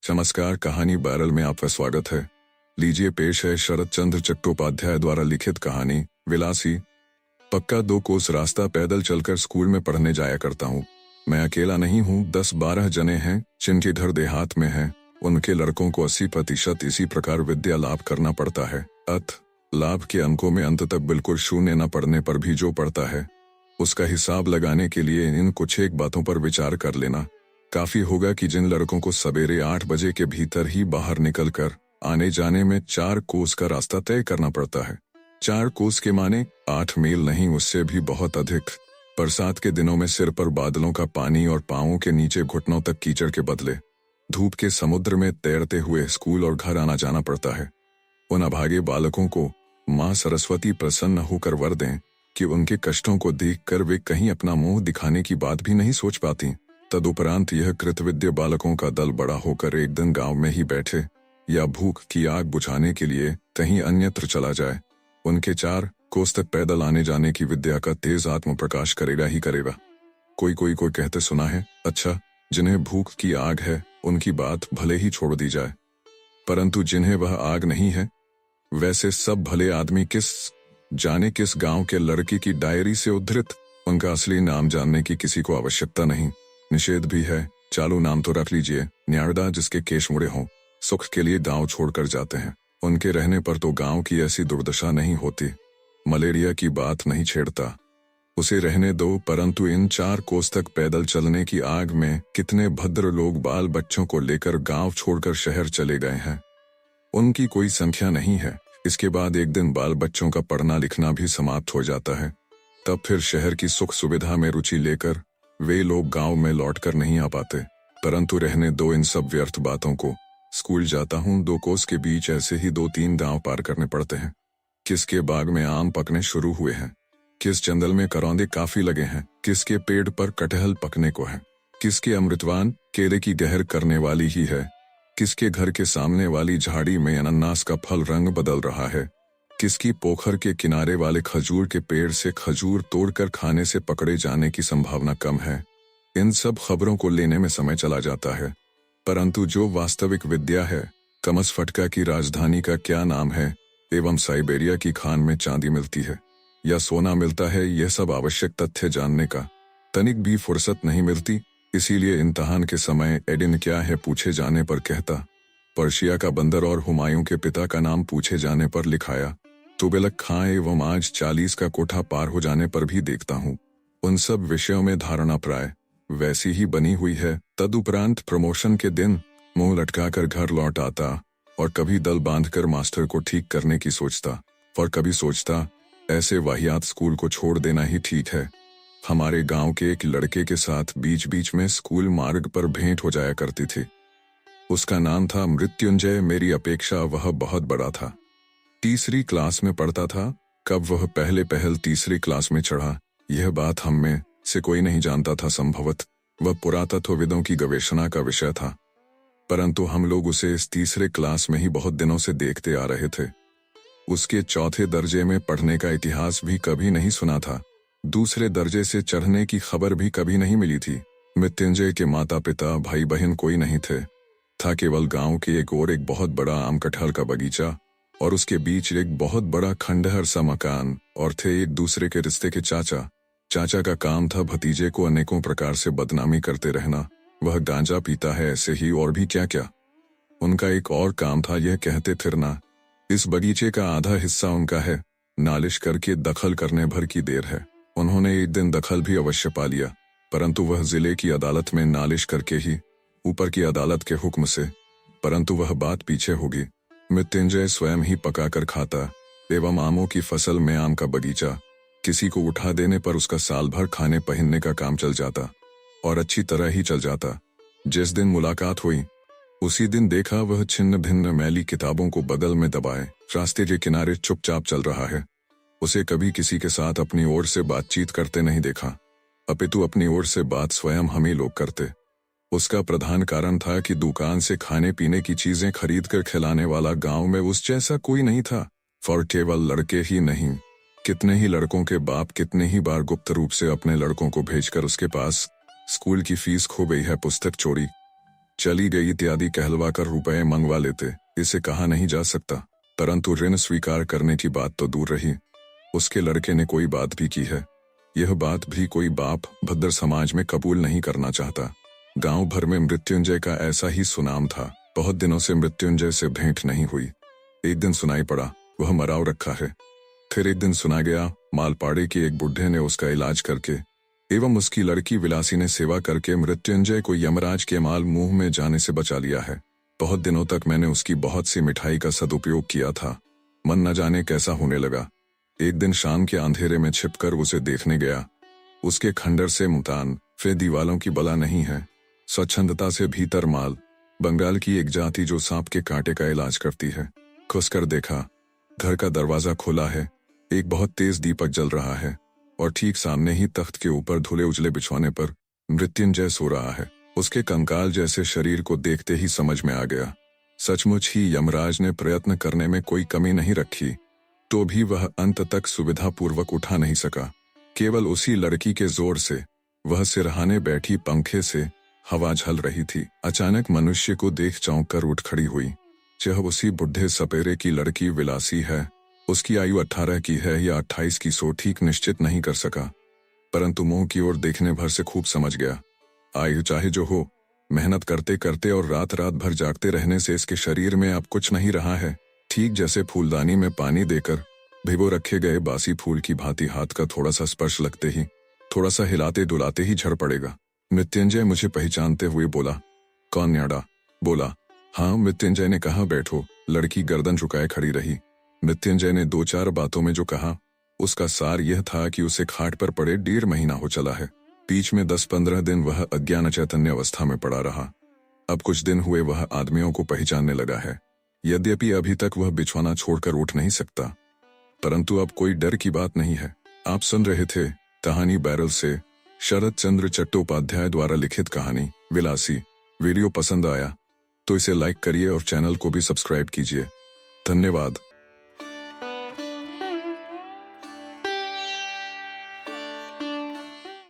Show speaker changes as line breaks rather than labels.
चमत्कार कहानी बैरल में आपका स्वागत है। लीजिए पेश है शरत चंद्र चट्टोपाध्याय द्वारा लिखित कहानी विलासी। पक्का 2 कोस रास्ता पैदल चलकर स्कूल में पढ़ने जाया करता हूँ। मैं अकेला नहीं हूँ, 10-12 जने हैं जिनके घर देहात में हैं। उनके लड़कों को 80% इसी प्रकार विद्या लाभ करना पड़ता है। लाभ के अंकों में अंत तक बिल्कुल शून्य न पड़ने पर भी जो पड़ता है उसका हिसाब लगाने के लिए इन कुछ एक बातों पर विचार कर लेना काफी होगा कि जिन लड़कों को सवेरे 8 बजे के भीतर ही बाहर निकलकर आने जाने में 4 कोस का रास्ता तय करना पड़ता है। 4 कोस के माने 8 मील नहीं, उससे भी बहुत अधिक। बरसात के दिनों में सिर पर बादलों का पानी और पांवों के नीचे घुटनों तक कीचड़ के बदले धूप के समुद्र में तैरते हुए स्कूल और घर आना जाना पड़ता है। उन अभागे बालकों को माँ सरस्वती प्रसन्न होकर वर दें कि उनके कष्टों को देखकर वे कहीं अपना मुंह दिखाने की बात भी नहीं सोच पाती। तदुपरांत यह कृतविद्य बालकों का दल बड़ा होकर एक दिन गांव में ही बैठे या भूख की आग बुझाने के लिए कहीं अन्यत्र चला जाए, उनके 4 कोस तक पैदल आने जाने की विद्या का तेज आत्म प्रकाश करेगा ही करेगा। कोई कहते सुना है, अच्छा जिन्हें भूख की आग है उनकी बात भले ही छोड़ दी जाए, परंतु जिन्हें वह आग नहीं है वैसे सब भले आदमी किस गांव के लड़की की डायरी से उद्धृत उनका असली नाम जानने की किसी को आवश्यकता नहीं। निषेध भी है, चालू नाम तो रख लीजिए। न्यारदा जिसके केश मुड़े हों, सुख के लिए गांव छोड़कर जाते हैं, उनके रहने पर तो गांव की ऐसी दुर्दशा नहीं होती। मलेरिया की बात नहीं छेड़ता, उसे रहने दो, परंतु इन 4 कोस तक पैदल चलने की आग में कितने भद्र लोग बाल बच्चों को लेकर गांव छोड़कर शहर चले गए हैं, उनकी कोई संख्या नहीं है। इसके बाद एक दिन बाल बच्चों का पढ़ना लिखना भी समाप्त हो जाता है। तब फिर शहर की सुख सुविधा में रुचि लेकर वे लोग गांव में लौटकर नहीं आ पाते। परंतु रहने दो इन सब व्यर्थ बातों को। स्कूल जाता हूँ, 2 कोस के बीच ऐसे ही 2-3 गांव पार करने पड़ते हैं। किसके बाग में आम पकने शुरू हुए हैं, किस जंगल में करौंदे काफी लगे हैं, किसके पेड़ पर कटहल पकने को है, किसके अमृतवान केले की गहर करने वाली ही है, किसके घर के सामने वाली झाड़ी में अनानास का फल रंग बदल रहा है, किसकी पोखर के किनारे वाले खजूर के पेड़ से खजूर तोड़कर खाने से पकड़े जाने की संभावना कम है। इन सब खबरों को लेने में समय चला जाता है। परंतु जो वास्तविक विद्या है, कमस फटका की राजधानी का क्या नाम है एवं साइबेरिया की खान में चांदी मिलती है या सोना मिलता है, यह सब आवश्यक तथ्य जानने का तनिक भी फुर्सत नहीं मिलती। इसीलिए इम्तहान के समय एडिन क्या है पूछे जाने पर कहता, पर्शिया का बंदर, और हुमायूं के पिता का नाम पूछे जाने पर लिखाया तुगलक खां, एवं आज 40 का कोठा पार हो जाने पर भी देखता हूँ उन सब विषयों में धारणा प्राय वैसी ही बनी हुई है। तदुपरांत प्रमोशन के दिन मुंह लटकाकर घर लौट आता और कभी दल बांधकर मास्टर को ठीक करने की सोचता और कभी सोचता ऐसे वाहियात स्कूल को छोड़ देना ही ठीक है। हमारे गांव के एक लड़के के साथ बीच बीच में स्कूल मार्ग पर भेंट हो जाया करती थी। उसका नाम था मृत्युंजय। मेरी अपेक्षा वह बहुत बड़ा था। तीसरी क्लास में पढ़ता था। कब वह पहल तीसरी क्लास में चढ़ा, यह बात हम में से कोई नहीं जानता था। संभवत वह पुरातत्वविदों की गवेषणा का विषय था, परंतु हम लोग उसे इस तीसरे क्लास में ही बहुत दिनों से देखते आ रहे थे। उसके चौथे दर्जे में पढ़ने का इतिहास भी कभी नहीं सुना था। दूसरे दर्जे से चढ़ने की खबर भी कभी नहीं मिली थी। मृत्युंजय के माता पिता भाई बहन कोई नहीं थे। था केवल गांव के एक और एक बहुत बड़ा आम कटहल का बगीचा और उसके बीच एक बहुत बड़ा खंडहर सा मकान, और थे एक दूसरे के रिश्ते के चाचा। चाचा का काम था भतीजे को अनेकों प्रकार से बदनामी करते रहना। वह गांजा पीता है, ऐसे ही और भी क्या क्या। उनका एक और काम था यह कहते फिरना, इस बगीचे का आधा हिस्सा उनका है, नालिश करके दखल करने भर की देर है। उन्होंने एक दिन दखल भी अवश्य पा लिया, परंतु वह जिले की अदालत में नालिश करके ही, ऊपर की अदालत के हुक्म से। परंतु वह बात पीछे होगी। मृत्युंजय स्वयं ही पकाकर खाता एवं आमों की फसल में आम का बगीचा किसी को उठा देने पर उसका साल भर खाने पहनने का काम चल जाता, और अच्छी तरह ही चल जाता। जिस दिन मुलाकात हुई उसी दिन देखा वह छिन्न भिन्न मैली किताबों को बगल में दबाए रास्ते के किनारे चुपचाप चल रहा है। उसे कभी किसी के साथ अपनी ओर से बातचीत करते नहीं देखा, अपितु अपनी ओर से बात स्वयं हम ही लोग करते। उसका प्रधान कारण था कि दुकान से खाने पीने की चीजें खरीदकर खिलाने वाला गांव में उस जैसा कोई नहीं था। और केवल लड़के ही नहीं, कितने ही लड़कों के बाप कितने ही बार गुप्त रूप से अपने लड़कों को भेजकर उसके पास स्कूल की फीस खो गई है, पुस्तक चोरी चली गई इत्यादि कहलवाकर रुपए मंगवा लेते। इसे कहा नहीं जा सकता, परंतु ऋण स्वीकार करने की बात तो दूर रही, उसके लड़के ने कोई बात भी की है। यह बात भी कोई बाप भद्र समाज में कबूल नहीं करना चाहता। गांव भर में मृत्युंजय का ऐसा ही सुनाम था। बहुत दिनों से मृत्युंजय से भेंट नहीं हुई। एक दिन सुनाई पड़ा वह मराव रखा है। फिर एक दिन सुना गया मालपाड़े के एक बुढ़े ने उसका इलाज करके एवं उसकी लड़की विलासी ने सेवा करके मृत्युंजय को यमराज के माल मुंह में जाने से बचा लिया है। बहुत दिनों तक मैंने उसकी बहुत सी मिठाई का सदुपयोग किया था। मन न जाने कैसा होने लगा। एक दिन शाम के अंधेरे में छिपकर उसे देखने गया। उसके खंडर से मुतान फिर दीवालों की बला नहीं है। स्वच्छंदता से भीतर माल, बंगाल की एक जाति जो सांप के कांटे का इलाज करती है। घुसकर देखा, घर का दरवाजा खुला है, एक बहुत तेज दीपक जल रहा है और ठीक सामने ही तख्त के ऊपर धुले उजले बिछौने पर मृत्युंजय सो रहा है। उसके कंकाल जैसे शरीर को देखते ही समझ में आ गया, सचमुच ही यमराज ने प्रयत्न करने में कोई कमी नहीं रखी, तो भी वह अंत तक सुविधापूर्वक उठा नहीं सका। केवल उसी लड़की के जोर से वह सिरहाने बैठी पंखे से हवा झल रही थी। अचानक मनुष्य को देख चौंक कर उठ खड़ी हुई। यह उसी बुढ़े सपेरे की लड़की विलासी है। उसकी आयु 18 की है या 28 की, सो ठीक निश्चित नहीं कर सका, परंतु मुंह की ओर देखने भर से खूब समझ गया। आयु चाहे जो हो, मेहनत करते करते और रात रात भर जागते रहने से इसके शरीर में अब कुछ नहीं रहा है। ठीक जैसे फूलदानी में पानी देकर भिगो रखे गए बासी फूल की भांति हाथ का थोड़ा सा स्पर्श लगते ही, थोड़ा सा हिलाते डुलाते ही झड़ पड़ेगा। मृत्युंजय मुझे पहचानते हुए बोला, कौन न्याड़ा? बोला, हाँ। मृत्युंजय ने कहा, बैठो। लड़की गर्दन झुकाए खड़ी रही। मृत्युंजय ने 2-4 बातों में जो कहा उसका सार यह था कि उसे खाट पर पड़े 1.5 महीना हो चला है। बीच में 10-15 दिन वह अज्ञान चैतन्य अवस्था में पड़ा रहा। अब कुछ दिन हुए वह आदमियों को पहचानने लगा है। यद्यपि अभी तक वह बिछौना छोड़कर उठ नहीं सकता, परंतु अब कोई डर की बात नहीं है। आप सुन रहे थे कहानी बैरल से शरत चंद्र चट्टोपाध्याय द्वारा लिखित कहानी विलासी। वीडियो पसंद आया तो इसे लाइक करिए और चैनल को भी सब्सक्राइब कीजिए। धन्यवाद।